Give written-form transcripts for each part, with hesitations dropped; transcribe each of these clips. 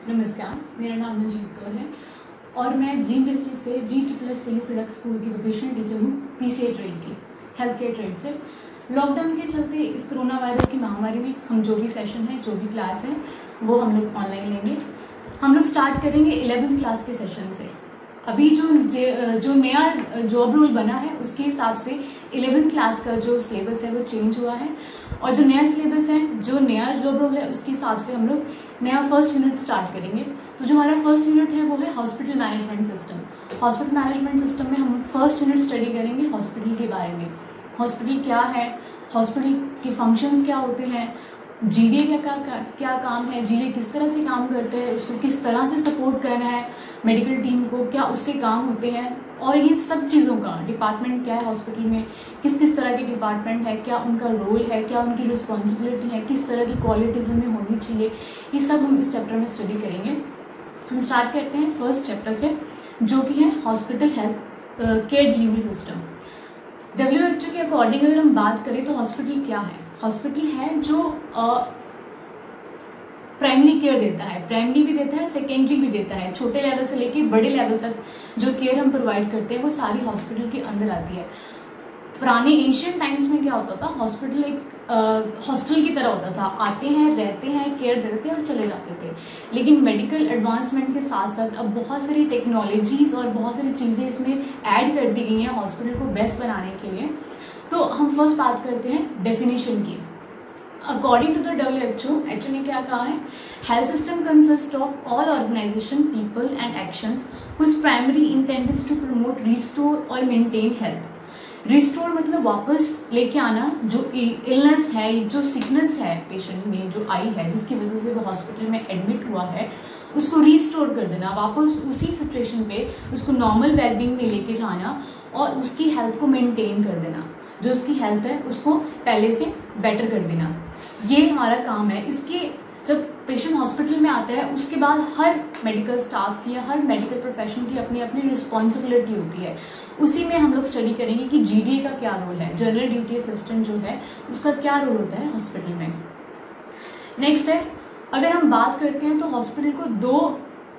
नमस्कार, मेरा नाम मंजीत कौर है और मैं जींद डिस्ट्रिक्ट से G++ पेलू स्कूल की वोकेशनल टीचर हूँ, PCA ट्रेड की, हेल्थ केयर ट्रेड से। लॉकडाउन के चलते इस कोरोना वायरस की महामारी में हम जो भी सेशन है, जो भी क्लास है, वो हम लोग ऑनलाइन लेंगे। हम लोग स्टार्ट करेंगे 11th क्लास के सेशन से। अभी जो नया जॉब रूल बना है उसके हिसाब से 11th क्लास का जो सिलेबस है वो चेंज हुआ है और जो नया सिलेबस है, जो नया जॉब रूल है, उसके हिसाब से हम लोग नया फर्स्ट यूनिट स्टार्ट करेंगे। तो जो हमारा फर्स्ट यूनिट है वो है hospital management system. Hospital management system में हम फर्स्ट यूनिट स्टडी करेंगे हॉस्पिटल के बारे में। हॉस्पिटल क्या है, हॉस्पिटल के फंक्शंस क्या होते हैं, जीडीए क्या काम है, जीडीए किस तरह से काम करते हैं, उसको किस तरह से सपोर्ट करना है मेडिकल टीम को, क्या उसके काम होते हैं, और ये सब चीज़ों का डिपार्टमेंट क्या है हॉस्पिटल में, किस किस तरह के डिपार्टमेंट है, क्या उनका रोल है, क्या उनकी रिस्पॉन्सिबिलिटी है, किस तरह की क्वालिटीज़ उनमें होनी चाहिए, ये सब हम इस चैप्टर में स्टडी करेंगे। हम स्टार्ट करते हैं फर्स्ट चैप्टर से, जो कि है hospital health care delivery system. WHO के अकॉर्डिंग अगर हम बात करें तो हॉस्पिटल क्या है? हॉस्पिटल है जो प्राइमरी केयर देता है, प्राइमरी भी देता है, सेकेंडरी भी देता है। छोटे लेवल से लेके बड़े लेवल तक जो केयर हम प्रोवाइड करते हैं वो सारी हॉस्पिटल के अंदर आती है। पुराने एंशियंट टाइम्स में क्या होता था, हॉस्पिटल एक हॉस्टल की तरह होता था, आते हैं, रहते हैं, केयर देते थे और चले जाते थे। लेकिन मेडिकल एडवांसमेंट के साथ साथ अब बहुत सारी टेक्नोलॉजीज और बहुत सारी चीज़ें इसमें ऐड कर दी गई हैं हॉस्पिटल को बेस्ट बनाने के लिए। तो हम फर्स्ट बात करते हैं डेफिनेशन की। अकॉर्डिंग टू द WHO ने क्या कहा है, health system consist of all organisation, people and actions whose primary intent is to promote, restore और मेंटेन हेल्थ। रिस्टोर मतलब वापस लेके आना, जो इलनेस है, जो सिकनेस है पेशेंट में जो आई है, जिसकी वजह से वो हॉस्पिटल में एडमिट हुआ है, उसको रिस्टोर कर देना, वापस उसी सिचुएशन पे उसको नॉर्मल वेलबींग में लेके जाना और उसकी हेल्थ को मेंटेन कर देना, जो उसकी हेल्थ है उसको पहले से बेटर कर देना। ये हमारा काम है। इसके जब पेशेंट हॉस्पिटल में आता है उसके बाद हर मेडिकल स्टाफ की या हर मेडिकल प्रोफेशन की अपनी अपनी रिस्पॉन्सिबिलिटी होती है। उसी में हम लोग स्टडी करेंगे कि GDA का क्या रोल है, जनरल ड्यूटी असिस्टेंट जो है उसका क्या रोल होता है हॉस्पिटल में। नेक्स्ट है, अगर हम बात करते हैं तो हॉस्पिटल को दो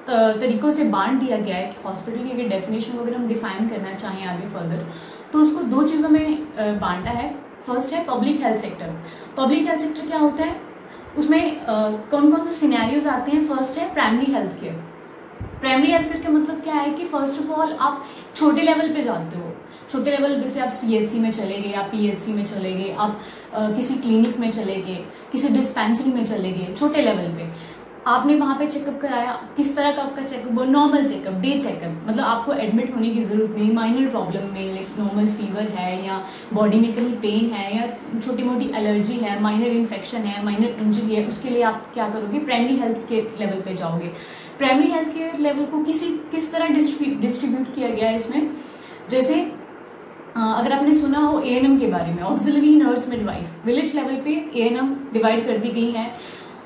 तरीकों से बांट दिया गया है कि हॉस्पिटल की अगर डेफिनेशन वगैरह हम डिफाइन करना चाहें आगे फर्दर तो उसको दो चीज़ों में बांटा है। फर्स्ट है public health sector. Public health sector क्या होता है, उसमें कौन कौन से सिनेरियोज आते हैं। फर्स्ट है primary health care. Primary health care का मतलब क्या है कि फर्स्ट ऑफ ऑल आप छोटे लेवल पे जाते हो। छोटे लेवल जैसे आप CHC में चले गए, आप PHC में चले गए, आप किसी क्लिनिक में चले गए, किसी डिस्पेंसरी में चले गए, छोटे लेवल पे आपने वहाँ पे चेकअप कराया। किस तरह का आपका checkup? Normal checkup, day checkup, मतलब आपको एडमिट होने की जरूरत नहीं, माइनर प्रॉब्लम में, लाइक नॉर्मल फीवर है या बॉडी में कहीं पेन है या छोटी मोटी एलर्जी है, माइनर इन्फेक्शन है, माइनर इंजरी है, उसके लिए आप क्या करोगे, प्राइमरी हेल्थ केयर लेवल पे जाओगे। प्राइमरी हेल्थ केयर लेवल को किस तरह डिस्ट्रीब्यूट किया गया है इसमें, जैसे अगर आपने सुना हो ANM के बारे में, auxiliary nurse midwife, village level पे ANM डिवाइड कर दी गई है।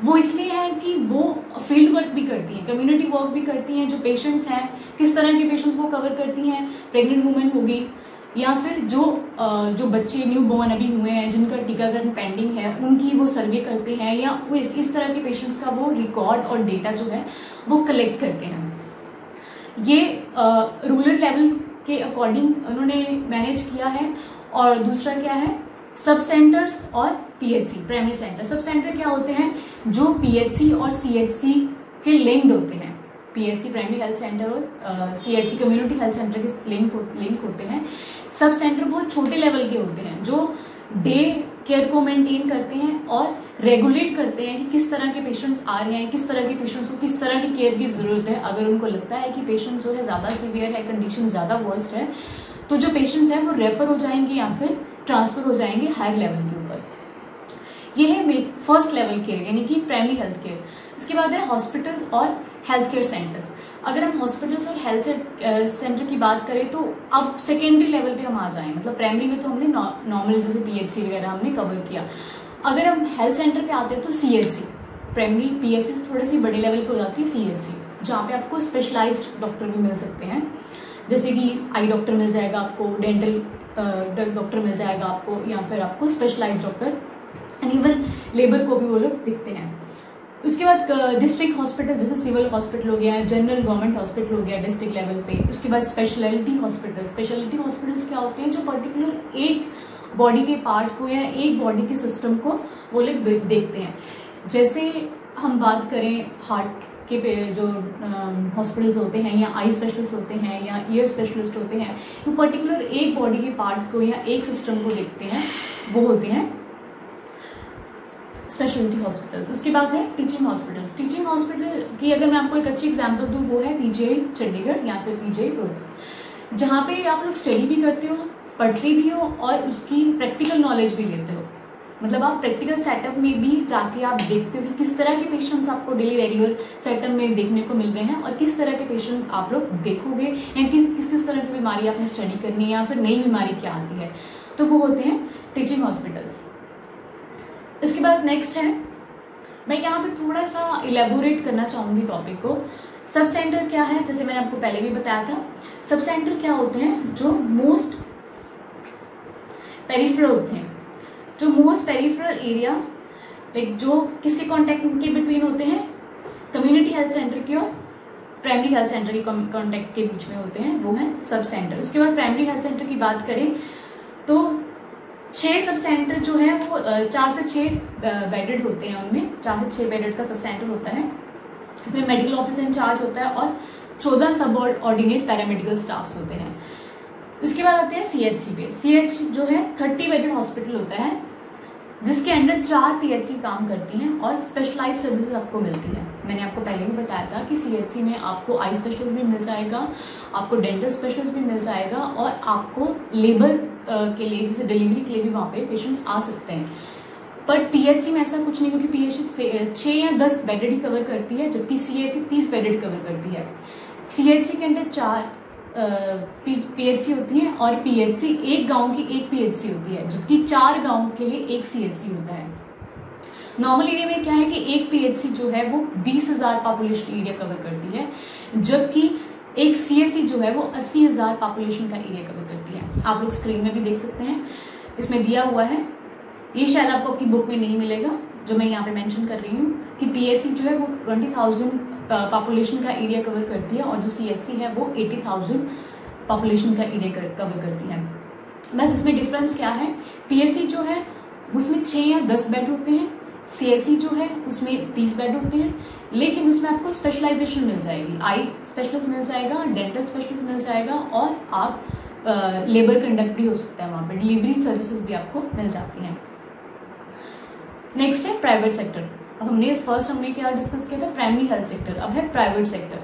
वो इसलिए है कि वो फील्ड वर्क भी करती हैं, कम्युनिटी वर्क भी करती हैं। जो पेशेंट्स हैं, किस तरह के पेशेंट्स वो कवर करती हैं, प्रेग्नेंट वुमेन होगी या फिर जो बच्चे न्यू बॉर्न अभी हुए हैं जिनका टीकाकरण पेंडिंग है, उनकी वो सर्वे करते हैं, या वो इस तरह के पेशेंट्स का वो रिकॉर्ड और डेटा जो है वो कलेक्ट करते हैं। ये रूरल लेवल के अकॉर्डिंग उन्होंने मैनेज किया है। और दूसरा क्या है, सब सेंटर्स और PHC, primary centre. Sub centre क्या होते हैं, जो PHC और CHC के लिंक्ड होते हैं। PHC प्राइमरी हेल्थ सेंटर और CHC कम्युनिटी हेल्थ सेंटर के लिंक होते हैं। सब सेंटर बहुत छोटे लेवल के होते हैं जो डे केयर को मेंटेन करते हैं और रेगुलेट करते हैं कि किस तरह के पेशेंट्स आ रहे हैं, किस तरह के पेशेंट्स को किस तरह की केयर की जरूरत है। अगर उनको लगता है कि पेशेंट जो है ज़्यादा सीवियर है, कंडीशन ज़्यादा वर्स्ट है, तो जो पेशेंट्स हैं वो रेफर हो जाएंगे या फिर ट्रांसफर हो जाएंगे हायर लेवल के ऊपर। ये है फर्स्ट लेवल केयर यानी कि प्राइमरी हेल्थ केयर। इसके बाद है हॉस्पिटल्स और हेल्थ केयर सेंटर्स। अगर हम हॉस्पिटल्स और हेल्थ सेंटर की बात करें तो अब सेकेंडरी लेवल पे हम आ जाएं, मतलब प्राइमरी में तो हमने नॉर्मल जैसे PHC वगैरह हमने कवर किया। अगर हम हेल्थ सेंटर पे आते हैं तो CHC, प्राइमरी PHC से थोड़ी सी बड़े लेवल पे हो जाती है CHC, जहाँ पे आपको स्पेशलाइज्ड डॉक्टर भी मिल सकते हैं, जैसे कि आई डॉक्टर मिल जाएगा आपको, डेंटल डॉक्टर मिल जाएगा आपको, या फिर आपको specialised doctor, and even labour को भी वो लोग दिखते हैं। उसके बाद डिस्ट्रिक्ट हॉस्पिटल, जैसे सिविल हॉस्पिटल हो गया, जनरल गवर्नमेंट हॉस्पिटल हो गया डिस्ट्रिक्ट लेवल पे। उसके बाद स्पेशलिटी हॉस्पिटल। स्पेशलिटी हॉस्पिटल्स क्या होते हैं, जो पर्टिकुलर एक बॉडी के पार्ट को या एक बॉडी के सिस्टम को वो लोग देखते हैं। जैसे हम बात करें हार्ट के जो हॉस्पिटल्स होते हैं, या आई स्पेशलिस्ट होते हैं, या ईयर स्पेशलिस्ट होते हैं, तो पर्टिकुलर एक बॉडी के पार्ट को या एक सिस्टम को देखते हैं, वो होते हैं स्पेशलिटी हॉस्पिटल्स। उसके बाद है टीचिंग हॉस्पिटल्स। टीचिंग हॉस्पिटल की अगर मैं आपको एक अच्छी एग्जांपल दूं, वो है पीजीआई चंडीगढ़ या फिर पीजीआई रोहतक, जहाँ पे आप लोग स्टडी भी करते हो, पढ़ते भी हो और उसकी प्रैक्टिकल नॉलेज भी लेते हो। मतलब आप प्रैक्टिकल सेटअप में भी जाके आप देखते हो कि किस तरह के पेशेंट्स आपको डेली रेगुलर सेटअप में देखने को मिल रहे हैं, और किस तरह के पेशेंट आप लोग देखोगे, या किस किस तरह की बीमारी आपने स्टडी करनी है, या फिर नई बीमारी क्या आती है, तो वो होते हैं टीचिंग हॉस्पिटल्स। इसके बाद नेक्स्ट है, मैं यहाँ पे थोड़ा सा इलेबोरेट करना चाहूंगी टॉपिक को। सब सेंटर क्या है, जैसे मैंने आपको पहले भी बताया था, सब सेंटर क्या होते हैं, जो मोस्ट पेरिफेरल होते हैं, जो मोस्ट पेरिफेरल एरिया, लाइक जो किसके कॉन्टेक्ट के बिटवीन होते हैं, कम्युनिटी हेल्थ सेंटर के और प्राइमरी हेल्थ सेंटर के कॉन्टेक्ट के बीच में होते हैं, वो है सब सेंटर। उसके बाद प्राइमरी हेल्थ सेंटर की बात करें तो 6 सब सेंटर जो है वो 4 से 6 बेडेड होते हैं, उनमें 4 से 6 बेडेड का सब सेंटर होता है। इसमें मेडिकल ऑफिसर इंचार्ज होता है और 14 सब ऑर्डिनेट पैरामेडिकल स्टाफ्स होते हैं। उसके बाद आते हैं सीएचसी पे। सीएच जो है 30 बेडेड हॉस्पिटल होता है, जिसके अंडर 4 पीएचसी काम करती हैं और स्पेशलाइज सर्विसेज आपको मिलती है। मैंने आपको पहले भी बताया था कि सीएचसी में आपको आई स्पेशलिस्ट भी मिल जाएगा, आपको डेंटल स्पेशलिस्ट भी मिल जाएगा, और आपको लेबर के लिए, जैसे डिलीवरी के लिए भी वहाँ पे पेशेंट्स आ सकते हैं। पर पीएचसी में ऐसा कुछ नहीं, क्योंकि पीएचसी 6 या 10 बेडेड ही कवर करती है, जबकि सीएचसी 30 बेडेड कवर करती है। सीएचसी के अंदर 4 पीएचसी होती है, और पीएचसी एक गांव की एक पीएचसी होती है, जबकि 4 गांव के लिए एक सीएचसी होता है। नॉर्मल एरिया में क्या है कि एक पीएचसी जो है वो 20,000 पॉपुलेशन एरिया कवर करती है, जबकि एक सीएचसी जो है वो 80,000 पॉपुलेशन का एरिया कवर करती है। आप लोग स्क्रीन में भी देख सकते हैं, इसमें दिया हुआ है। ये शायद आपको आपकी बुक में नहीं मिलेगा, जो मैं यहाँ पे मेंशन कर रही हूँ कि पीएचसी जो है वो 20,000 पॉपुलेशन का एरिया कवर करती है, और जो सीएचसी है वो 80,000 पॉपुलेशन का एरिया कवर करती है। बस इसमें डिफरेंस क्या है, पीएचसी जो है उसमें 6 या 10 बेड होते हैं, सीएचसी जो है उसमें 30 बेड होते हैं, लेकिन उसमें आपको स्पेशलाइजेशन मिल जाएगी। आई स्पेशलिस्ट मिल जाएगा, डेंटल स्पेशलिस्ट मिल जाएगा, और आप लेबर कंडक्ट भी हो सकता है वहाँ पे, डिलीवरी सर्विसेज भी आपको मिल जाती हैं। नेक्स्ट है प्राइवेट सेक्टर। अब हमने क्या डिस्कस किया था, प्राइमरी हेल्थ सेक्टर। अब है private sector.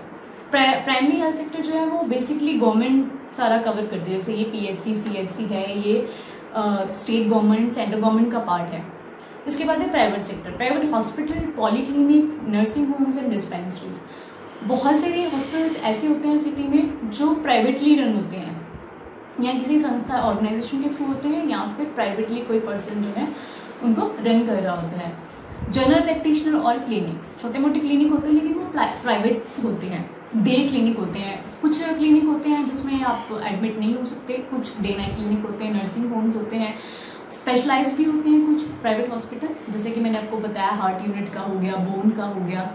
Primary health sector जो है वो बेसिकली गवर्नमेंट सारा कवर करती है, जैसे ये पीएचसी सीएचसी है, ये स्टेट गवर्नमेंट सेंट्रल गवर्नमेंट का पार्ट है। इसके बाद है private sector. Private hospital, polyclinic, nursing homes and dispensaries. बहुत सारे हॉस्पिटल्स ऐसे होते हैं सिटी में जो प्राइवेटली रन होते हैं, या किसी संस्था ऑर्गेनाइजेशन के थ्रू होते हैं, या फिर प्राइवेटली कोई पर्सन जो है उनको रन कर रहा होता है। जनरल प्रैक्टिशनर और क्लिनिक्स, छोटे मोटे क्लिनिक होते हैं लेकिन वो प्राइवेट होते हैं। डे क्लिनिक होते हैं, कुछ क्लिनिक होते हैं जिसमें आप एडमिट नहीं हो सकते, कुछ डे नाइट क्लिनिक होते हैं, नर्सिंग होम्स होते हैं, स्पेशलाइज्ड भी होते हैं कुछ प्राइवेट हॉस्पिटल, जैसे कि मैंने आपको बताया हार्ट यूनिट का हो गया, बोन का हो गया,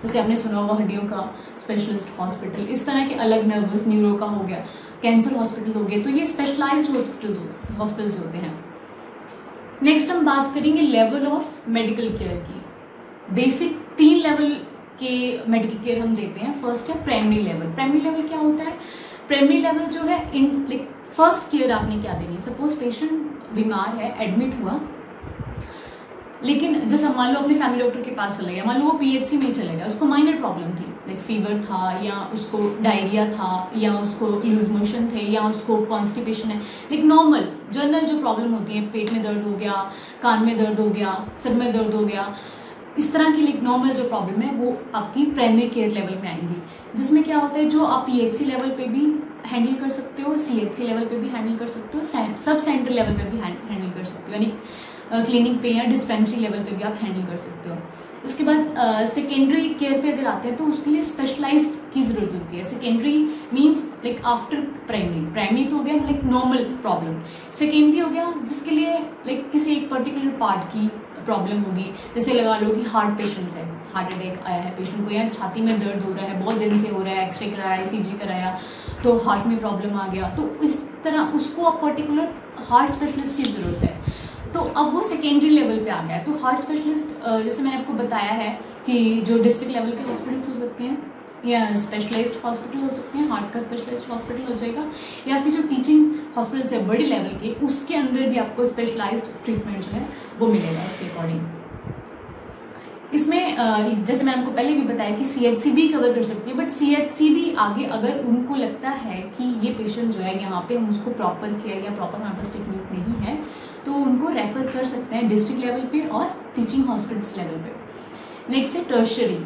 जैसे आपने सुना होगा हड्डियों का स्पेशलिस्ट हॉस्पिटल, इस तरह के अलग नर्वस न्यूरो का हो गया, कैंसर हॉस्पिटल हो गया। तो ये स्पेशलाइज्ड हॉस्पिटल्स होते हैं। नेक्स्ट हम बात करेंगे लेवल ऑफ मेडिकल केयर की। बेसिक 3 लेवल के मेडिकल केयर हम देते हैं। फर्स्ट है प्राइमरी लेवल। प्राइमरी लेवल क्या होता है? प्राइमरी लेवल जो है फर्स्ट केयर आपने क्या देनी है। सपोज पेशेंट बीमार है, एडमिट हुआ, लेकिन जैसे मान लो अपने फैमिली डॉक्टर के पास चले गया, मान लो वो पीएचसी में चले गया, उसको माइनर प्रॉब्लम थी, लाइक फीवर था, या उसको डायरिया था, या उसको लूज मोशन थे, या उसको कॉन्स्टिपेशन है, लाइक नॉर्मल जनरल जो प्रॉब्लम होती है, पेट में दर्द हो गया, कान में दर्द हो गया, सिर में दर्द हो गया, इस तरह की नॉर्मल जो प्रॉब्लम है वो आपकी प्राइमरी केयर लेवल में आएंगी, जिसमें क्या होता है जो आप पीएचसी लेवल पे भी हैंडल कर सकते हो, सीएचसी लेवल पे भी हैंडल कर सकते हो, सब सेंटर लेवल पे भी हैंडल कर सकते हो, यानी क्लिनिक पे या डिस्पेंसरी लेवल पे भी आप हैंडल कर सकते हो। उसके बाद सेकेंडरी केयर पे अगर आते हैं तो उसके लिए स्पेशलाइज्ड की जरूरत होती है। Secondary means like after primary. Primary तो हो गया लाइक नॉर्मल प्रॉब्लम, सेकेंडरी हो गया जिसके लिए लाइक किसी एक पर्टिकुलर पार्ट की प्रॉब्लम होगी। जैसे लगा लो कि हार्ट पेशेंट्स है, हार्ट अटैक आया है पेशेंट को, या छाती में दर्द हो रहा है, बहुत दिन से हो रहा है, एक्सरे कराया, ECG कराया, तो हार्ट में प्रॉब्लम आ गया, तो इस तरह उसको अब पर्टिकुलर हार्ट स्पेशलिस्ट की ज़रूरत है। तो अब वो सेकेंडरी लेवल पे आ गया है। तो हार्ट स्पेशलिस्ट जैसे मैंने आपको बताया है कि जो डिस्ट्रिक्ट लेवल के हॉस्पिटल्स हो सकते हैं या स्पेशलाइज्ड हॉस्पिटल हो सकते हैं, हार्ट का स्पेशलाइज्ड हॉस्पिटल हो जाएगा, या फिर जो टीचिंग हॉस्पिटल्स है बड़ी लेवल के, उसके अंदर भी आपको स्पेशलाइज्ड ट्रीटमेंट जो है वो मिलेगा उसके अकॉर्डिंग। इसमें जैसे मैंने आपको पहले भी बताया कि CHC भी कवर कर सकती है, बट CHC भी आगे अगर उनको लगता है कि ये पेशेंट जो है यहाँ पे हम उसको प्रॉपर केयर या प्रॉपर हमारे पास टेक्निक नहीं है, तो उनको रेफर कर सकते हैं डिस्ट्रिक्ट लेवल पे और टीचिंग हॉस्पिटल्स लेवल पे। नेक्स्ट है टर्शरी,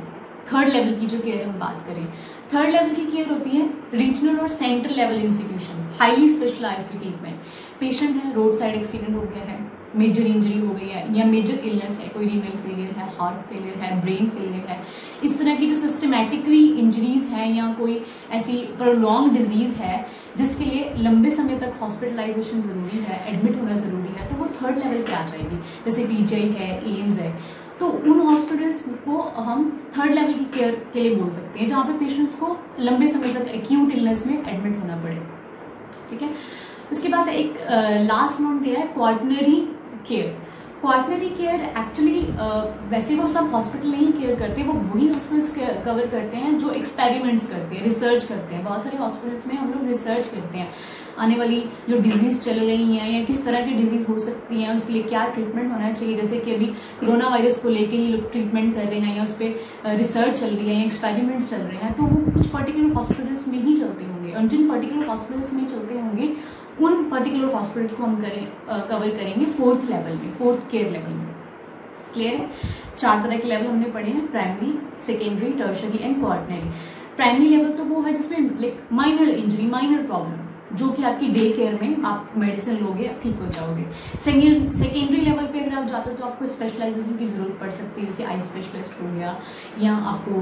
थर्ड लेवल की जो केयर हम बात करें, थर्ड लेवल की केयर होती है रीजनल और central level institution, highly specialised treatment. Patient है, रोड साइड एक्सीडेंट हो गया है, मेजर इंजरी हो गई है या मेजर इलनेस है, कोई रीनल फेलियर है, हार्ट फेलियर है, ब्रेन फेलियर है, इस तरह की जो सिस्टमैटिकली इंजरीज हैं या कोई ऐसी प्रोलॉन्ग डिजीज है जिसके लिए लंबे समय तक हॉस्पिटलाइजेशन ज़रूरी है, एडमिट होना ज़रूरी है, तो वो थर्ड लेवल पे आ जाएगी। जैसे PGI है, एम्स है, तो उन हॉस्पिटल्स को हम थर्ड लेवल की केयर के लिए बोल सकते हैं, जहाँ पे पेशेंट्स को लंबे समय तक एक्यूट इलनेस में एडमिट होना पड़े। ठीक है, उसके बाद एक लास्ट नोट दिया है quaternary care. Quaternary care actually वैसे वो सब हॉस्पिटल नहीं केयर करते, वो वही हॉस्पिटल्स कवर करते हैं जो एक्सपेरिमेंट्स करते हैं, रिसर्च करते हैं। बहुत सारे हॉस्पिटल्स में हम लोग रिसर्च करते हैं, आने वाली जो डिजीज चल रही हैं या किस तरह की डिजीज हो सकती हैं, उसके लिए क्या ट्रीटमेंट होना चाहिए। जैसे कि अभी कोरोना वायरस को लेके ही लोग ट्रीटमेंट कर रहे हैं या उस पर रिसर्च चल रही है या एक्सपेरिमेंट्स चल रहे हैं, तो वो कुछ पर्टिकुलर हॉस्पिटल्स में ही चलते होंगे, और जिन पर्टिकुलर हॉस्पिटल्स में चलते होंगे उन पर्टिकुलर हॉस्पिटल्स को हम कवर करेंगे फोर्थ लेवल में, फोर्थ केयर लेवल में। क्लियर है? 4 तरह के लेवल हमने पढ़े हैं, primary, secondary, tertiary and quaternary. Primary level तो वो है जिसमें like minor injury, minor problem, जो कि आपकी डे केयर में आप मेडिसिन लोगे, आप ठीक हो जाओगे। सेकेंडरी लेवल पे अगर आप जाते हो तो आपको स्पेशलाइजेशन की जरूरत पड़ सकती है, जैसे आई स्पेशलिस्ट हो गया या आपको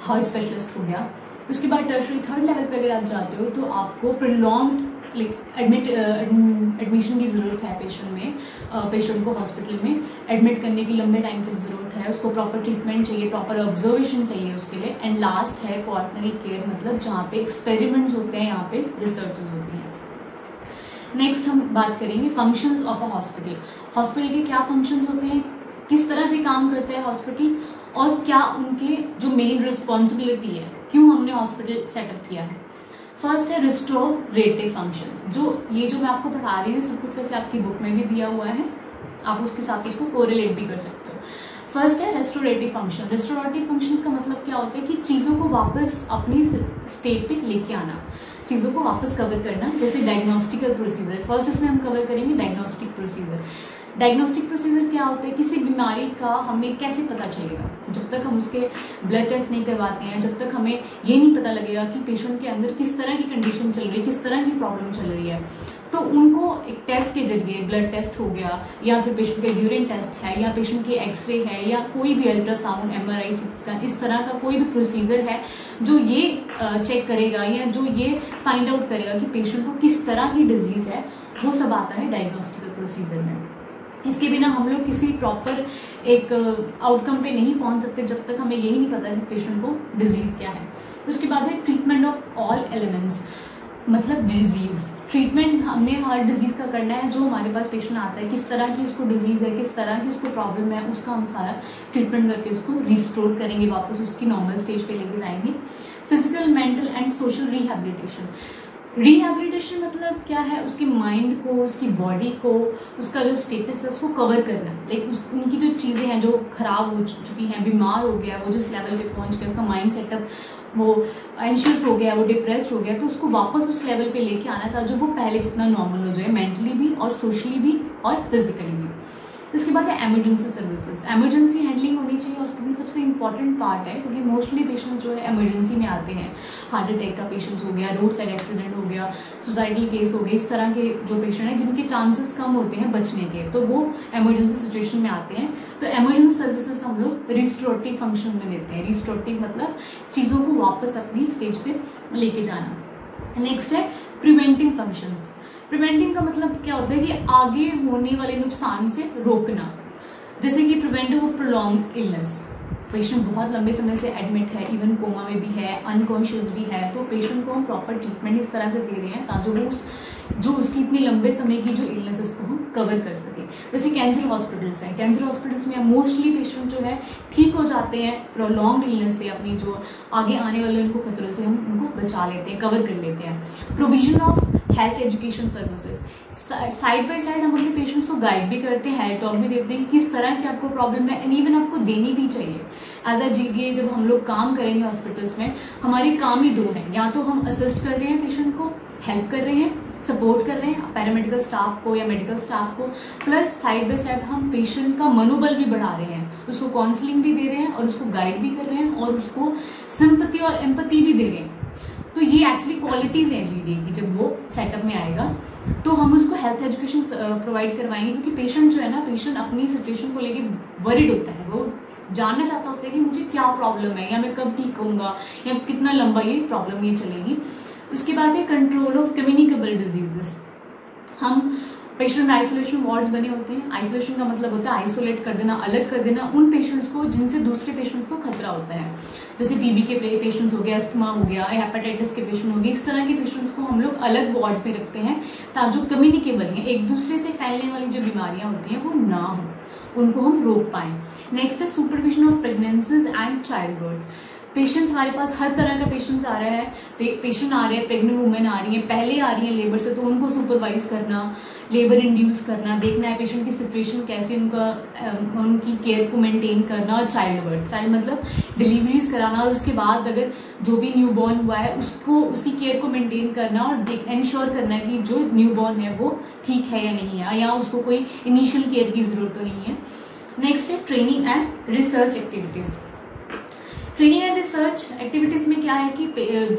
हार्ट स्पेशलिस्ट हो गया। उसके बाद टर्शरी, थर्ड लेवल पे अगर आप जाते हो तो आपको प्रोलॉन्ग्ड एडमिशन की ज़रूरत है पेशेंट को हॉस्पिटल में एडमिट करने की लंबे टाइम तक ज़रूरत है, उसको प्रॉपर ट्रीटमेंट चाहिए, प्रॉपर ऑब्जर्वेशन चाहिए उसके लिए। एंड लास्ट है क्वार्टनरी केयर, मतलब जहाँ पे एक्सपेरिमेंट्स होते हैं, यहाँ पे रिसर्चेस होती हैं। नेक्स्ट हम बात करेंगे functions of a hospital. Hospital के क्या फंक्शंस होते हैं, किस तरह से काम करते हैं हॉस्पिटल, और क्या उनके जो मेन रिस्पॉन्सिबिलिटी है, क्यों हमने हॉस्पिटल सेटअप किया है। फर्स्ट है रिस्टोरेटिव फंक्शंस, जो मैं आपको पढ़ा रही हूँ सब कुछ वैसे आपकी बुक में भी दिया हुआ है, आप उसके साथ उसको कोरिलेट भी कर सकते हो। फर्स्ट है रेस्टोरेटिव फंक्शन। रेस्टोरेटिव फंक्शन का मतलब क्या होता है कि चीज़ों को वापस अपनी स्टेट पे लेके आना, चीज़ों को वापस कवर करना। जैसे डायग्नोस्टिकल प्रोसीजर, फर्स्ट इसमें हम कवर करेंगे डायग्नोस्टिक प्रोसीजर। डायग्नोस्टिक प्रोसीजर क्या होता है, किसी बीमारी का हमें कैसे पता चलेगा, जब तक हम उसके ब्लड टेस्ट नहीं करवाते हैं, जब तक हमें ये नहीं पता लगेगा कि पेशेंट के अंदर किस तरह की कंडीशन चल रही है, किस तरह की प्रॉब्लम चल रही है। तो उनको एक टेस्ट के जरिए, ब्लड टेस्ट हो गया या फिर पेशेंट का यूरिन टेस्ट है या पेशेंट की एक्सरे है या कोई भी अल्ट्रासाउंड, MRI, CT स्कैन, इस तरह का कोई भी प्रोसीजर है जो ये चेक करेगा या जो ये फाइंड आउट करेगा कि पेशेंट को किस तरह की डिजीज है, वो सब आता है डायग्नोस्टिकल प्रोसीजर में। इसके बिना हम लोग किसी प्रॉपर एक आउटकम पे नहीं पहुंच सकते जब तक हमें यही नहीं पता कि पेशेंट को डिजीज क्या है। उसके बाद है ट्रीटमेंट ऑफ ऑल एलिमेंट्स, मतलब डिजीज ट्रीटमेंट हमने हर डिजीज का करना है। जो हमारे पास पेशेंट आता है, किस तरह की उसको डिजीज है, किस तरह की उसको प्रॉब्लम है, उसका हम सारा ट्रीटमेंट करके उसको रिस्टोर करेंगे, वापस उसकी नॉर्मल स्टेज पे लेके जाएंगे। Physical, mental and social rehabilitation. Rehabilitation मतलब क्या है, उसके माइंड को, उसकी बॉडी को, उसका जो स्टेटस है उसको कवर करना। लाइक उनकी जो चीज़ें हैं जो खराब हो चुकी हैं, बीमार हो गया, वो जिस लेवल पे पहुंच गया, उसका माइंड सेटअप वो एंशियस हो गया, वो डिप्रेस्ड हो गया, तो उसको वापस उस लेवल पे लेके आना था जो वो पहले जितना नॉर्मल हो जाए, मेंटली भी और सोशली भी और फिजिकली भी। उसके बाद है एमरजेंसी सर्विसेज। एमरजेंसी हैंडलिंग होनी चाहिए हॉस्पिटल, सबसे इंपॉर्टेंट पार्ट है, क्योंकि मोस्टली पेशेंट जो है एमरजेंसी में आते हैं। हार्ट अटैक का पेशेंट हो गया, रोड साइड एक्सीडेंट हो गया, सुसाइडल केस हो गए, इस तरह के जो पेशेंट हैं जिनके चांसेस कम होते हैं बचने के, तो वो एमरजेंसी सिचुएशन में आते हैं। तो एमरजेंसी सर्विसेज हम लोग रिस्टोरेटिव फंक्शन में देते हैं। रिस्टोरेटिव मतलब चीज़ों को वापस अपनी स्टेज पे लेके जाना। नेक्स्ट है प्रिवेंटिंग फंक्शंस। प्रिवेंटिंग का मतलब क्या होता है कि आगे होने वाले नुकसान से रोकना। जैसे कि preventive of prolonged illness, patient बहुत लंबे समय से एडमिट है, इवन कोमा में भी है, अनकॉन्शियस भी है, तो पेशेंट को हम प्रॉपर ट्रीटमेंट इस तरह से दे रहे हैं ताकि वो जो उसकी इतनी लंबे समय की जो इलनेस है उसको हम कवर कर सकें। वैसे कैंसर हॉस्पिटल्स हैं, कैंसर हॉस्पिटल्स में मोस्टली पेशेंट जो है ठीक हो जाते हैं प्रोलॉन्ग्ड इलनेस से, अपनी जो आगे आने वाले उनको खतरों से हम उनको बचा लेते हैं, कवर कर लेते हैं। Provision of health education services, side by side हम अपने पेशेंट्स को गाइड भी करते हैं, हेल्थ टॉक भी देते हैं कि किस तरह की आपको प्रॉब्लम है, एंड इवन आपको देनी भी चाहिए। एज अ जीडीए जब हम लोग काम करेंगे हॉस्पिटल्स में, हमारे काम ही दो हैं, या तो हम असिस्ट कर रहे हैं पेशेंट को, हेल्प कर रहे हैं, सपोर्ट कर रहे हैं पैरामेडिकल स्टाफ को या मेडिकल स्टाफ को, प्लस साइड बाय साइड हम पेशेंट का मनोबल भी बढ़ा रहे हैं, उसको काउंसलिंग भी दे रहे हैं और उसको गाइड भी कर रहे हैं और उसको सिंपैथी और एम्पैथी भी दे रहे हैं। तो ये एक्चुअली क्वालिटीज हैं जीडीए की। जब वो सेटअप में आएगा तो हम उसको हेल्थ एजुकेशन प्रोवाइड करवाएंगे, क्योंकि पेशेंट जो है ना, पेशेंट अपनी सिचुएशन को लेके वरीड होता है, वो जानना चाहता होता है कि मुझे क्या प्रॉब्लम है, या मैं कब ठीक होऊंगा, या कितना लंबा ये प्रॉब्लम ये चलेगी। उसके बाद है कंट्रोल ऑफ कम्युनिकेबल डिजीजेस। हम पेशेंट आइसोलेशन वार्ड्स बने होते हैं, आइसोलेशन का मतलब होता है आइसोलेट कर देना, अलग कर देना उन पेशेंट्स को जिनसे दूसरे पेशेंट्स को खतरा होता है, जैसे टीबी के पेशेंट्स हो गया, अस्थमा हो गया, हेपेटाइटिस के पेशेंट हो गए, इस तरह के पेशेंट्स को हम लोग अलग वार्ड्स में रखते हैं ताकि जो कम्युनिकेबल है, एक दूसरे से फैलने वाली जो बीमारियां होती हैं वो ना हो, उनको हम रोक पाएं। नेक्स्ट है supervision of pregnancies and child birth. Patients हमारे पास हर तरह का पेशेंट्स आ रहा है, पेशेंट आ रहे हैं, प्रेग्नेंट वुमेन आ रही है, पहले आ रही है लेबर से, तो उनको सुपरवाइज करना, लेबर इंड्यूस करना, देखना है पेशेंट की सिचुएशन कैसे, उनकी केयर को मेंटेन करना। और चाइल्ड बर्थ मतलब डिलीवरीज कराना, और उसके बाद अगर जो भी न्यूबॉर्न हुआ है उसको उसकी केयर को मेंटेन करना और इंश्योर करना है कि जो न्यूबॉर्न है वो ठीक है या नहीं है, या उसको कोई इनिशियल केयर की जरूरत तो नहीं है। नेक्स्ट है training and research activities. Training and research activities में क्या है कि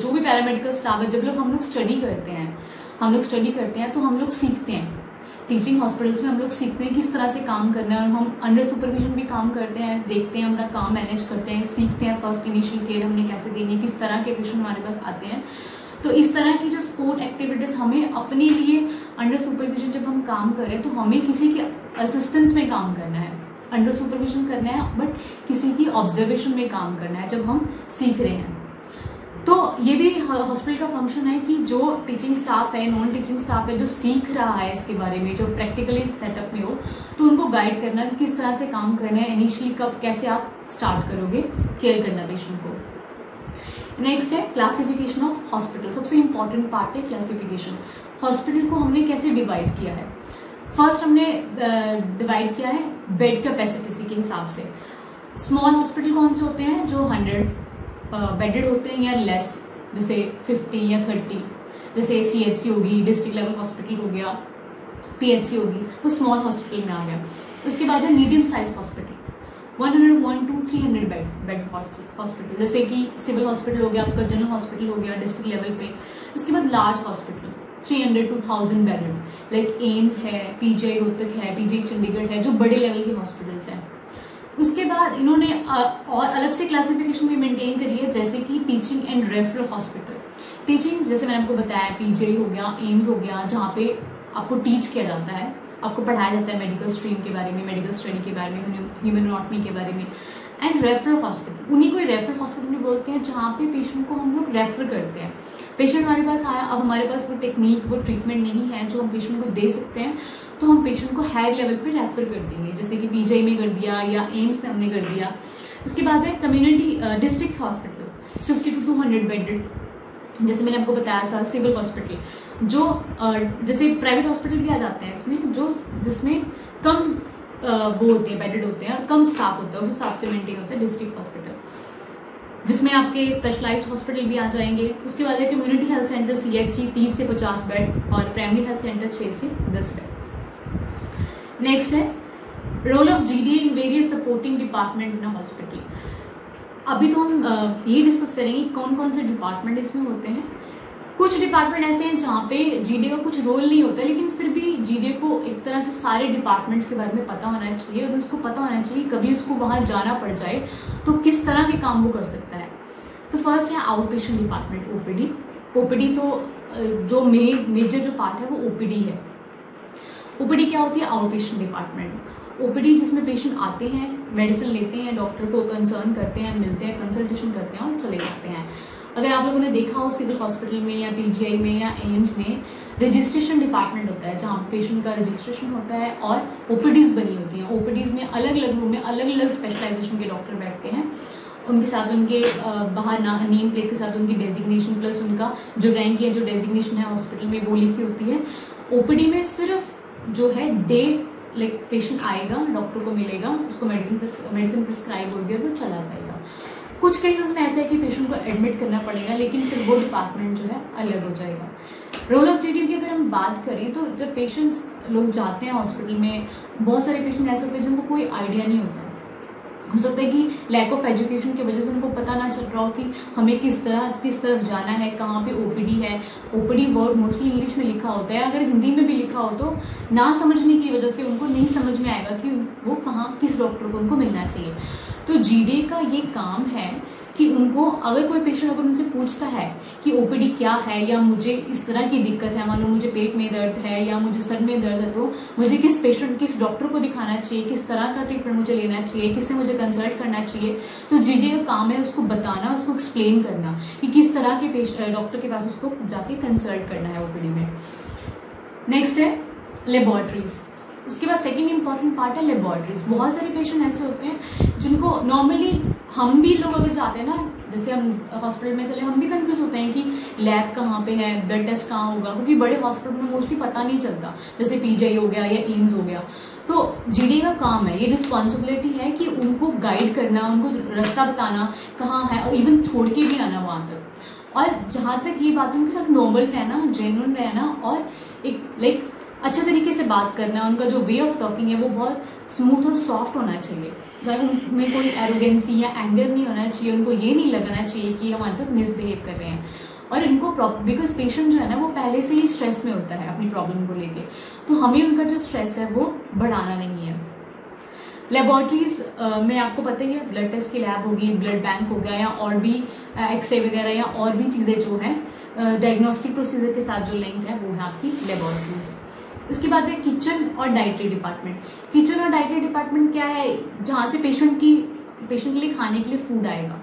जो भी पैरामेडिकल स्टाफ है, जब हम लोग स्टडी करते हैं तो हम लोग सीखते हैं। टीचिंग हॉस्पिटल्स में हम लोग सीखते हैं किस तरह से काम करना है, और हम अंडर सुपरविजन भी काम करते हैं, देखते हैं, अपना काम मैनेज करते हैं, सीखते हैं फर्स्ट इनिशियल केयर हमने कैसे देनी है, किस तरह के पेशेंट हमारे पास आते हैं। तो इस तरह की जो स्पोर्ट एक्टिविटीज हमें अपने लिए अंडर सुपरविजन जब हम काम करें तो हमें किसी के असिस्टेंस में काम करना है, अंडर सुपरविजन करना है, बट किसी की ऑब्जर्वेशन में काम करना है जब हम सीख रहे हैं। तो ये भी हॉस्पिटल का फंक्शन है कि जो टीचिंग स्टाफ है, नॉन टीचिंग स्टाफ है, जो सीख रहा है इसके बारे में, जो प्रैक्टिकली सेटअप में हो, तो उनको गाइड करना कि किस तरह से काम करना है, इनिशियली कब कैसे आप स्टार्ट करोगे केयर करना पेशेंट को। नेक्स्ट है क्लासिफिकेशन ऑफ हॉस्पिटल। सबसे इंपॉर्टेंट पार्ट है क्लासिफिकेशन। हॉस्पिटल को हमने कैसे डिवाइड किया है? फर्स्ट हमने डिवाइड किया है बेड कैपेसिटी के हिसाब से। स्मॉल हॉस्पिटल कौन से होते हैं? जो 100 बेडेड होते हैं या लेस, जैसे 50 या 30, जैसे सीएचसी होगी, डिस्ट्रिक्ट लेवल हॉस्पिटल हो गया, पीएचसी होगी, वो स्मॉल हॉस्पिटल में आ गया। उसके बाद है medium size hospital, 100, 100 to 300 bed hospital, जैसे कि सिविल हॉस्पिटल हो गया, आपका जनरल हॉस्पिटल हो गया डिस्ट्रिक्ट लेवल पे। उसके बाद large hospital 300 to 1000 bedded, like AIIMS है, पीजीआई रोहतक है, पीजीआई चंडीगढ़ है, जो बड़े लेवल के हॉस्पिटल्स हैं। उसके बाद इन्होंने और अलग से क्लासिफिकेशन भी मेंटेन करी है, जैसे कि teaching and referral hospital. Teaching जैसे मैंने आपको बताया, पीजीआई हो गया, एम्स हो गया, जहाँ पे आपको टीच किया जाता है, आपको पढ़ाया जाता है मेडिकल स्ट्रीम के बारे में, मेडिकल स्टडी के बारे में, ह्यूमन एनाटॉमी के बारे में। एंड रेफरल हॉस्पिटल, उन्हीं को रेफरल हॉस्पिटल भी बोलते हैं, जहाँ पे पेशेंट को हम लोग रेफर करते हैं। पेशेंट हमारे पास आया, अब हमारे पास वो टेक्निक, वो ट्रीटमेंट नहीं है जो हम पेशेंट को दे सकते हैं, तो हम पेशेंट को हायर लेवल पे रेफर कर देंगे, जैसे कि पीजीआई में कर दिया या एम्स में हमने कर दिया। उसके बाद है community district hospital, 50 to 200 bedded, जैसे मैंने आपको बताया था। सिविल हॉस्पिटल, जो जैसे प्राइवेट हॉस्पिटल भी आ जाते हैं इसमें, जो जिसमें कम वो होते हैं, बेडेड होते हैं और कम स्टाफ होता है, उस हिसाब से मेंटेन होता है। डिस्ट्रिक्ट हॉस्पिटल, जिसमें आपके स्पेशलाइज्ड हॉस्पिटल भी आ जाएंगे। उसके बाद है कम्युनिटी हेल्थ सेंटर, सीएचसी 30 से 50 बेड, और प्राइमरी हेल्थ सेंटर 6 से 10 बेड। नेक्स्ट है role of GDA in various supporting department in hospital. अभी तो हम ये डिस्कस करेंगे कौन कौन से डिपार्टमेंट इसमें होते हैं। कुछ डिपार्टमेंट ऐसे हैं जहाँ पे जीडीए का कुछ रोल नहीं होता, लेकिन फिर भी जीडीए को एक तरह से सारे डिपार्टमेंट्स के बारे में पता होना चाहिए, और उसको पता होना चाहिए कभी उसको वहाँ जाना पड़ जाए तो किस तरह के काम वो कर सकता है। तो फर्स्ट है out patient department, OPD. OPD तो जो मेजर जो पार्ट है वो ओपीडी है। ओपीडी क्या होती है? Out patient department. ओपीडी जिसमें पेशेंट आते हैं, मेडिसिन लेते हैं, डॉक्टर को कंसर्न करते हैं, मिलते हैं, कंसल्टेशन करते हैं और चले जाते हैं। अगर आप लोगों ने देखा हो सिविल हॉस्पिटल में या पीजीआई में या एम्स में रजिस्ट्रेशन डिपार्टमेंट होता है जहाँ पेशेंट का रजिस्ट्रेशन होता है और ओपीडीज बनी होती हैं। ओपीडीज में अलग अलग रूम में अलग अलग स्पेशलाइजेशन के डॉक्टर बैठते हैं, उनके साथ उनके बाहर नेम प्लेट के साथ उनकी डेजिग्नेशन प्लस उनका जो रैंक या जो डेजिग्नेशन है हॉस्पिटल में वो लिखी होती है। ओपीडी में सिर्फ जो है डे लाइक पेशेंट आएगा, डॉक्टर को मिलेगा, उसको मेडिसिन प्रिस्क्राइब होगी और वो चला जाएगा। कुछ केसेस में ऐसा है कि पेशेंट को एडमिट करना पड़ेगा, लेकिन फिर वो डिपार्टमेंट जो है अलग हो जाएगा। रोल ऑफ जीडी की अगर हम बात करें तो जब पेशेंट्स लोग जाते हैं हॉस्पिटल में, बहुत सारे पेशेंट ऐसे होते हैं जिनको कोई आइडिया नहीं होता। हो सकता है कि लैक ऑफ एजुकेशन की वजह से उनको पता ना चल रहा हो कि हमें किस तरफ जाना है, कहाँ पे ओपीडी है। ओपीडी वर्ड मोस्टली इंग्लिश में लिखा होता है, अगर हिंदी में भी लिखा हो तो ना समझने की वजह से उनको नहीं समझ में आएगा कि वो कहाँ किस डॉक्टर को उनको मिलना चाहिए। तो जीडी का ये काम है कि उनको अगर कोई पेशेंट अगर उनसे पूछता है कि ओपीडी क्या है या मुझे इस तरह की दिक्कत है, मान लो मुझे पेट में दर्द है या मुझे सर में दर्द है, तो मुझे किस डॉक्टर को दिखाना चाहिए, किस तरह का ट्रीटमेंट मुझे लेना चाहिए, किससे मुझे कंसल्ट करना चाहिए। तो जीडी का काम है उसको बताना, उसको एक्सप्लेन करना कि किस तरह के डॉक्टर के पास उसको जाके कंसल्ट करना है ओपीडी में। नेक्स्ट है लेबोरेटरीज। उसके बाद सेकंड इंपॉर्टेंट पार्ट है लेबोरेटरीज। बहुत सारे पेशेंट ऐसे होते हैं जिनको नॉर्मली हम भी लोग अगर जाते हैं ना, जैसे हम हॉस्पिटल में चले, हम भी कंफ्यूज होते हैं कि लैब कहाँ पे है, ब्लड टेस्ट कहाँ होगा, क्योंकि बड़े हॉस्पिटल में मोस्टली पता नहीं चलता, जैसे पीजीआई हो गया या एम्स हो गया। तो जीडी का काम है, ये रिस्पॉन्सिबिलिटी है कि उनको गाइड करना, उनको रास्ता बताना कहाँ है, और इवन छोड़ के भी आना वहाँ तक। और जहाँ तक ये बात उनके साथ नॉर्मल रहना, जेन्युइन रहना और एक अच्छा तरीके से बात करना, उनका जो वे ऑफ टॉकिंग है वो बहुत स्मूथ और सॉफ्ट होना चाहिए। उनमें कोई एरोगेंसी या एंगर नहीं होना चाहिए, उनको ये नहीं लगाना चाहिए कि हमारे साथ मिसबिहेव कर रहे हैं। और इनको बिकॉज पेशेंट जो है ना वो पहले से ही स्ट्रेस में होता है अपनी प्रॉब्लम को लेके, तो हमें उनका जो स्ट्रेस है वो बढ़ाना नहीं है। लेबोरेटरीज में आपको पता ही है, ब्लड टेस्ट की लैब होगी, ब्लड बैंक हो गया, या और भी एक्सरे वगैरह या और भी चीज़ें जो है डायग्नोस्टिक प्रोसीजर के साथ जो लिंक है वो है आपकी लेबोरेटरीज। उसके बाद है किचन और डाइटरी डिपार्टमेंट। किचन और डाइटरी डिपार्टमेंट क्या है, जहाँ से पेशेंट के लिए खाने के लिए फूड आएगा।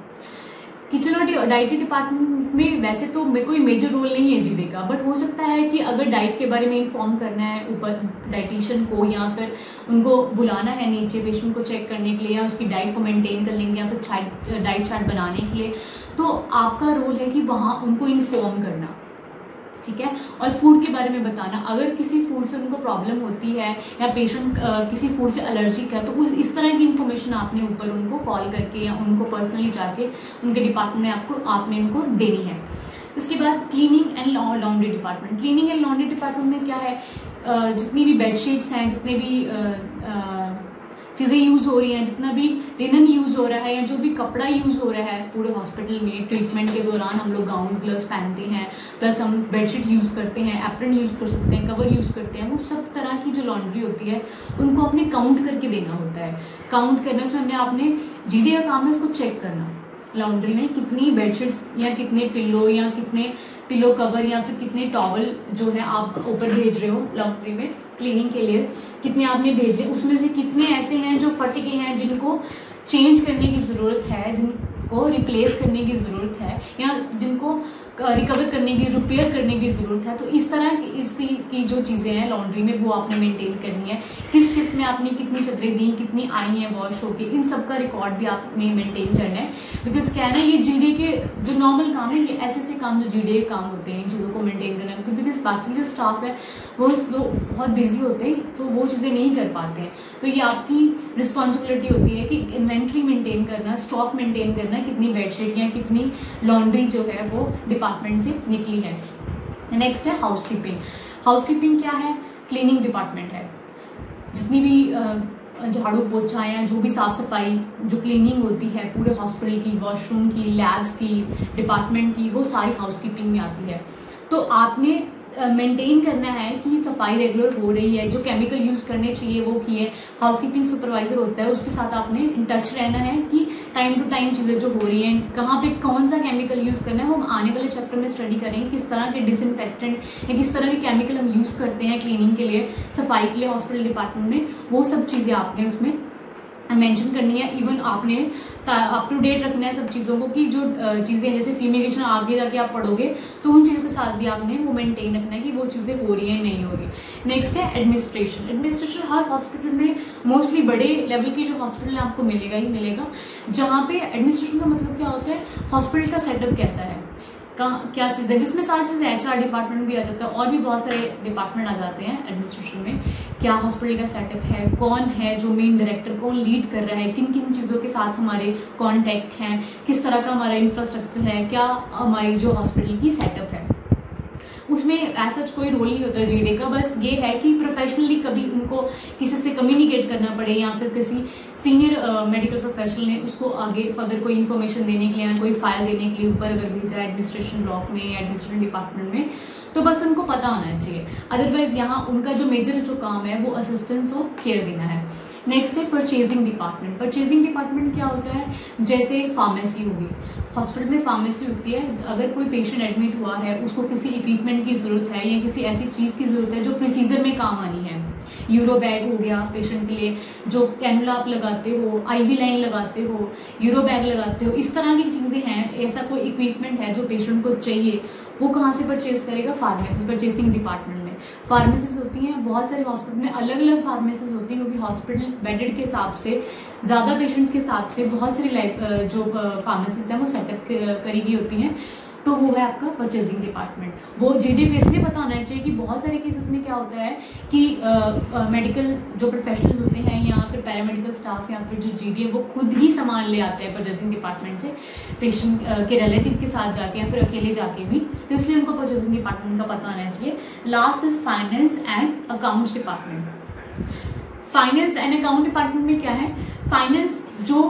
किचन और डाइटरी डिपार्टमेंट में वैसे तो कोई मेजर रोल नहीं है जीडी का, बट हो सकता है कि अगर डाइट के बारे में इन्फॉर्म करना है ऊपर डाइटिशियन को, या फिर उनको बुलाना है नीचे पेशेंट को चेक करने के लिए, या उसकी डाइट को मेंटेन कर लेंगे, या फिर डाइट चार्ट बनाने के लिए, तो आपका रोल है कि वहाँ उनको इन्फॉर्म करना, ठीक है। और फूड के बारे में बताना, अगर किसी फूड से उनको प्रॉब्लम होती है या पेशेंट किसी फूड से एलर्जिक है, तो इस तरह की इन्फॉर्मेशन आपने ऊपर उनको कॉल करके या उनको पर्सनली जाके उनके डिपार्टमेंट में आपने उनको देनी है। उसके बाद cleaning and laundry department. Cleaning and laundry department में क्या है, जितनी भी बेडशीट्स हैं, जितने भी चीज़ें यूज़ हो रही हैं, जितना भी लिनन यूज़ हो रहा है या जो भी कपड़ा यूज़ हो रहा है पूरे हॉस्पिटल में, ट्रीटमेंट के दौरान हम लोग गाउन ग्लव्स पहनते हैं, प्लस हम बेडशीट यूज़ करते हैं, एप्रन यूज़ कर सकते हैं, कवर यूज़ करते हैं, वो सब तरह की जो लॉन्ड्री होती है उनको अपने काउंट करके देना होता है। काउंट करने से हमने आपने जीडी का काम है उसको चेक करना, लॉन्ड्री में कितनी बेडशीट्स या कितने पिलो या कितने पिलो कवर या फिर कितने टॉवल जो है आप ऊपर भेज रहे हो लॉन्ड्री में क्लीनिंग के लिए, कितने आपने भेजे, उसमें से कितने ऐसे हैं जो फट गए हैं, जिनको चेंज करने की ज़रूरत है, जिनको रिप्लेस करने की ज़रूरत है, या जिनको रिकवर करने की, रिपेयर करने की ज़रूरत है। तो इस तरह की जो चीज़ें हैं लॉन्ड्री में वो आपने मेंटेन करनी है। किस शिफ्ट में आपने कितनी चादरें दी, कितनी आई हैं वॉश होके, इन सब का रिकॉर्ड भी आपने मेंटेन करना है। बिकॉज क्या है ना, ये जीडी के जो नॉर्मल काम है, ये ऐसे काम जो जीडी के काम होते हैं इन चीज़ों को मेंटेन करना, क्योंकि बिकॉज बाकी जो स्टाफ है वो बहुत बिजी होते हैं, तो वो चीज़ें नहीं कर पाते हैं। तो ये आपकी रिस्पॉन्सिबिलिटी होती है कि इन्वेंट्री मेंटेन करना, स्टॉक मेंटेन करना, कितनी बेडशीट या कितनी लॉन्ड्री जो है वो डिपार्टमेंट से निकली है। नेक्स्ट है हाउसकीपिंग। हाउसकीपिंग क्या है, क्लीनिंग डिपार्टमेंट है। जितनी भी झाड़ू पोछा या जो भी साफ सफाई जो क्लीनिंग होती है पूरे हॉस्पिटल की, वॉशरूम की, लैब्स की, डिपार्टमेंट की, वो सारी हाउसकीपिंग में आती है। तो आपने मेंटेन करना है कि सफाई रेगुलर हो रही है, जो केमिकल यूज करने चाहिए वो किए। हाउसकीपिंग सुपरवाइजर होता है, उसके साथ आपने इन टच रहना है कि टाइम टू टाइम चीज़ें जो हो रही हैं, कहाँ पे कौन सा केमिकल यूज़ करना है, वो हम आने वाले चैप्टर में स्टडी करेंगे। किस तरह के डिसइंफेक्टेंट या किस तरह के केमिकल हम यूज़ करते हैं क्लीनिंग के लिए, सफाई के लिए हॉस्पिटल डिपार्टमेंट में, वो सब चीज़ें आपने उसमें मेंशन करनी है। इवन आपने अप टू डेट रखना है सब चीज़ों को कि जो चीज़ें जैसे फ्यूमिगेशन आगे जाके आप पढ़ोगे तो उन चीज़ों के साथ भी आपने वो मेंटेन रखना है कि वो चीज़ें हो रही हैं नहीं हो रही। नेक्स्ट है एडमिनिस्ट्रेशन। एडमिनिस्ट्रेशन हर हॉस्पिटल में मोस्टली बड़े लेवल के जो हॉस्पिटल है आपको मिलेगा ही मिलेगा, जहाँ पे एडमिनिस्ट्रेशन का मतलब क्या होता है, हॉस्पिटल का सेटअप कैसा है, क्या चीज़ है, जिसमें सारी चीज़ें HR डिपार्टमेंट भी आ जाता है और भी बहुत सारे डिपार्टमेंट आ जाते हैं एडमिनिस्ट्रेशन में। क्या हॉस्पिटल का सेटअप है, कौन है जो मेन डायरेक्टर, कौन लीड कर रहा है, किन किन चीज़ों के साथ हमारे कॉन्टैक्ट हैं, किस तरह का हमारा इंफ्रास्ट्रक्चर है, क्या हमारी जो हॉस्पिटल की सेटअप है। उसमें ऐसा कोई रोल नहीं होता GD का, बस ये है कि प्रोफेशनली कभी उनको किसी से कम्युनिकेट करना पड़े या फिर किसी सीनियर मेडिकल प्रोफेशनल ने उसको आगे फर्दर कोई इन्फॉर्मेशन देने के लिए या कोई फाइल देने के लिए ऊपर अगर भेजा एडमिनिस्ट्रेशन ब्लॉक में या एडमिनिस्ट्रेशन डिपार्टमेंट में, तो बस उनको पता होना चाहिए। अदरवाइज यहाँ उनका जो मेजर जो काम है वो असिस्टेंस और केयर देना है। नेक्स्ट है परचेजिंग डिपार्टमेंट। परचेजिंग डिपार्टमेंट क्या होता है, जैसे फार्मेसी होगी, हॉस्पिटल में फार्मेसी होती है, अगर कोई पेशेंट एडमिट हुआ है उसको किसी इक्विपमेंट की ज़रूरत है या किसी ऐसी चीज़ की ज़रूरत है जो प्रोसीजर में काम आनी है, यूरो बैग हो गया पेशेंट के लिए, जो कैनुला आप लगाते हो, IV लाइन लगाते हो, यूरो बैग लगाते हो, इस तरह की चीज़ें हैं, ऐसा कोई इक्विपमेंट है जो पेशेंट को चाहिए, वो कहाँ से परचेज करेगा, फार्मेसी, परचेसिंग डिपार्टमेंट में। फार्मेसीज होती हैं बहुत सारे हॉस्पिटल में, अलग अलग फार्मेसीज होती हैं क्योंकि हॉस्पिटल बेडेड के हिसाब से, ज़्यादा पेशेंट्स के हिसाब से बहुत सारी जो फार्मेसीज हैं वो सेटअप करी गई होती हैं, तो वो है आपका परचेजिंग डिपार्टमेंट। वो GD को इसलिए पता होना चाहिए कि बहुत सारे केसेस में क्या होता है कि मेडिकल जो प्रोफेशनल्स होते हैं या फिर पैरामेडिकल स्टाफ या फिर जो GD है वो खुद ही सामान ले आते हैं परचेजिंग डिपार्टमेंट से, पेशेंट के रिलेटिव के साथ जाके या फिर अकेले जाके भी, तो इसलिए उनको परचेजिंग डिपार्टमेंट का पता होना चाहिए। Last is finance and accounts department. Finance and account department में क्या है, फाइनेंस जो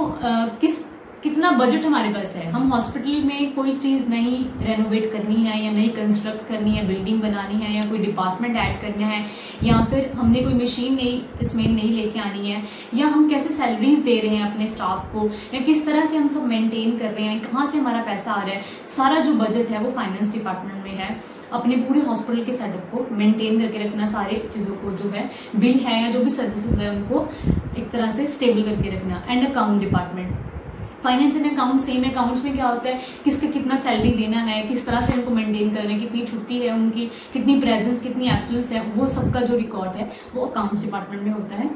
कितना बजट हमारे पास है, हम हॉस्पिटल में कोई चीज़ नई रेनोवेट करनी है या नई कंस्ट्रक्ट करनी है, बिल्डिंग बनानी है या कोई डिपार्टमेंट ऐड करना है, या फिर हमने कोई मशीन इसमें नई लेके आनी है, या हम कैसे सैलरीज दे रहे हैं अपने स्टाफ को, या किस तरह से हम सब मेंटेन कर रहे हैं, कहाँ से हमारा पैसा आ रहा है, सारा जो बजट है वो फाइनेंस डिपार्टमेंट में है। अपने पूरे हॉस्पिटल के सेटअप को मेंटेन करके रखना, सारे चीज़ों को जो है बिल है या जो भी सर्विसेज है उनको एक तरह से स्टेबल करके रखना। And account department, finance and account same है। अकाउंट्स में क्या होता है, किसका कितना सैलरी देना है, किस तरह से उनको मेंटेन करना है, कितनी छुट्टी है उनकी, कितनी प्रेजेंस, कितनी एब्सेंस है, वो सबका जो रिकॉर्ड है वो अकाउंट्स डिपार्टमेंट में होता है।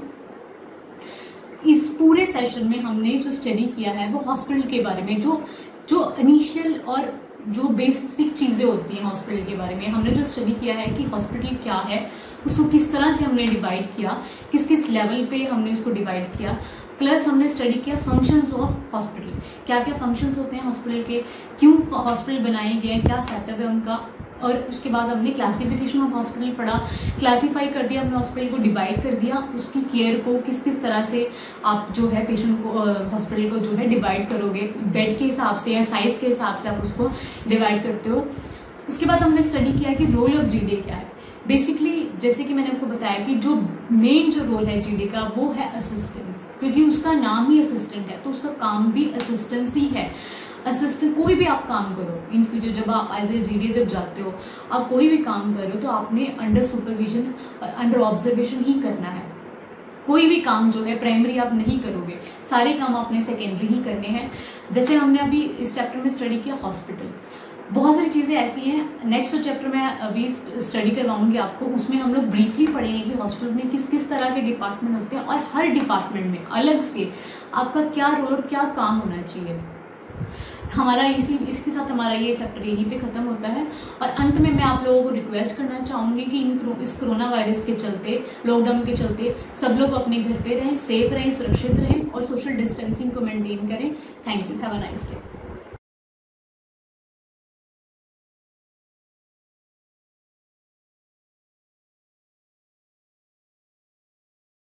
इस पूरे सेशन में हमने जो स्टडी किया है वो हॉस्पिटल के बारे में, जो इनिशियल और जो बेसिक चीज़ें होती हैं हॉस्पिटल के बारे में, हमने जो स्टडी किया है कि हॉस्पिटल क्या है, उसको किस तरह से हमने डिवाइड किया, किस किस लेवल पे हमने उसको डिवाइड किया, प्लस हमने स्टडी किया फंक्शंस ऑफ हॉस्पिटल, क्या क्या फंक्शंस होते हैं हॉस्पिटल के, क्यों हॉस्पिटल बनाए गए, क्या सेटअप है उनका, और उसके बाद हमने क्लासिफिकेशन ऑफ हॉस्पिटल पढ़ा, क्लासीफाई कर दिया हमने हॉस्पिटल को, डिवाइड कर दिया उसकी केयर को, किस किस तरह से आप जो है पेशेंट को हॉस्पिटल को जो है डिवाइड करोगे, बेड के हिसाब से या साइज के हिसाब से आप उसको डिवाइड करते हो। उसके बाद हमने स्टडी किया कि रोल ऑफ GD क्या है। बेसिकली जैसे कि मैंने आपको बताया कि जो मेन जो रोल है GD का वो है असिस्टेंस, क्योंकि उसका नाम ही असिस्टेंट है तो उसका काम भी असिस्टेंस ही है। असिस्टेंट, कोई भी आप काम करो इन फ्यूचर, जब आप एज ए GD जब जाते हो, आप कोई भी काम कर रहे हो तो आपने अंडर सुपरविजन और अंडर ऑब्जर्वेशन ही करना है। कोई भी काम जो है प्राइमरी आप नहीं करोगे, सारे काम आपने सेकेंडरी ही करने हैं। जैसे हमने अभी इस चैप्टर में स्टडी किया हॉस्पिटल, बहुत सारी चीज़ें ऐसी हैं, नेक्स्ट चैप्टर में अभी स्टडी करवाऊंगी आपको, उसमें हम लोग ब्रीफली पढ़ेंगे कि हॉस्पिटल में किस किस तरह के डिपार्टमेंट होते हैं और हर डिपार्टमेंट में अलग से आपका क्या रोल और क्या काम होना चाहिए। हमारा इसके साथ हमारा ये चैप्टर यहीं पे ख़त्म होता है। और अंत में मैं आप लोगों को रिक्वेस्ट करना चाहूँगी कि इस कोरोना वायरस के चलते, लॉकडाउन के चलते सब लोग अपने घर पे रहें, सेफ रहें, सुरक्षित रहें और सोशल डिस्टेंसिंग को मेंटेन करें। Thank you, have a nice day.